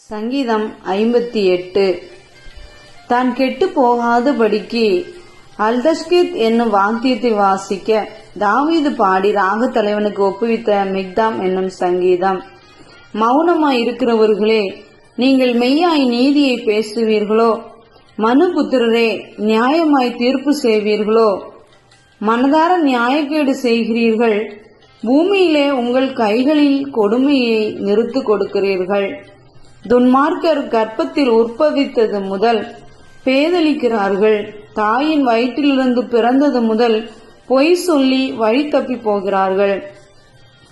சங்கீதம் 58. தான் கெட்டு போகாதபடிக்கு அல்தஷ்கித் என்னும் வாத்தியத்தை வாசிக்க தாவீது பாடி ராக தலைவனுக்கு ஒப்புவித்த மிக்தாம் என்னும் சங்கீதம். மௌனமாய் இருக்கிறவர்களே, நீங்கள் மெய்யாய் நீதியை பேசுவீர்களோ? மனுபுத்திரரே, நியாயமாய் தீர்ப்பு செய்வீர்களோ? மனதார நியாயக்கேடு செய்கிறீர்கள். பூமியிலே உங்கள் கைகளில் கொடுமையை நிறுத்து கொடுக்கிறீர்கள். துன்மார்க்கர் கர்ப்பத்தில் உற்பவித்தது முதல் பேதலிக்கிறார்கள். தாயின் வயிற்றிலிருந்து பிறந்தது முதல் பொய் சொல்லி வழி தப்பி போகிறார்கள்.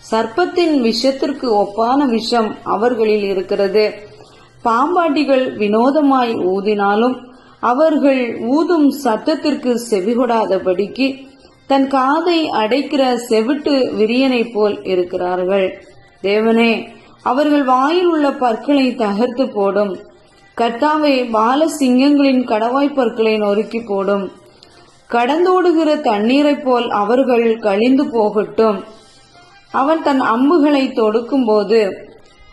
சர்ப்பத்தின் விஷத்திற்கு ஒப்பான விஷம் அவர்களில் இருக்கிறது. பாம்பாட்டிகள் வினோதமாய் ஊதினாலும் அவர்கள் ஊதும் சத்தத்திற்கு செவிகொடாதபடிக்கு தன் காதை அடைக்கிற செவிட்டு விரியனை போல் இருக்கிறார்கள். தேவனே, அவர்கள் வாயில் உள்ள பற்களை தகர்த்து போடும். கர்த்தாவே, பால சிங்கங்களின் கடவாய் பற்களை நொறுக்கி போடும். கடந்தோடுகிற தண்ணீரைப் போல் அவர்கள் கழிந்து போகட்டும். அவன் தன் அம்புகளை தொடுக்கும் போது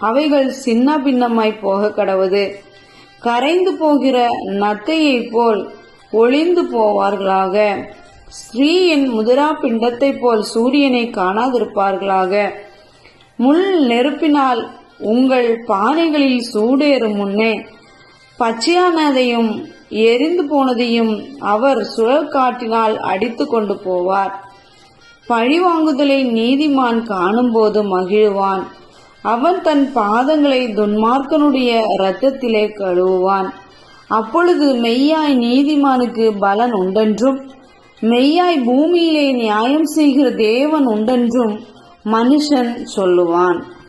அவைகள் சின்ன பின்னமாய் போக கடவது. கரைந்து போகிற நத்தையை போல் ஒளிந்து போவார்களாக. ஸ்ரீயின் முதிரா பிண்டத்தை போல் சூரியனை காணாதிருப்பார்களாக. முள் நெருப்பினால் உங்கள் பானைகளில் சூடேறும் முன்னே பச்சையானதையும் எரிந்து போனதையும் அவர் சுழல் காட்டினால் அடித்து கொண்டு போவார். பழிவாங்குதலை நீதிமான் காணும்போது மகிழ்வான். அவன் தன் பாதங்களை துன்மார்க்கனுடைய இரத்தத்திலே கழுவுவான். அப்பொழுது மெய்யாய் நீதிமானுக்கு பலன் உண்டென்றும் மெய்யாய் பூமியிலே நியாயம் செய்கிற தேவன் உண்டென்றும் மனுஷன் சொல்லுவான்.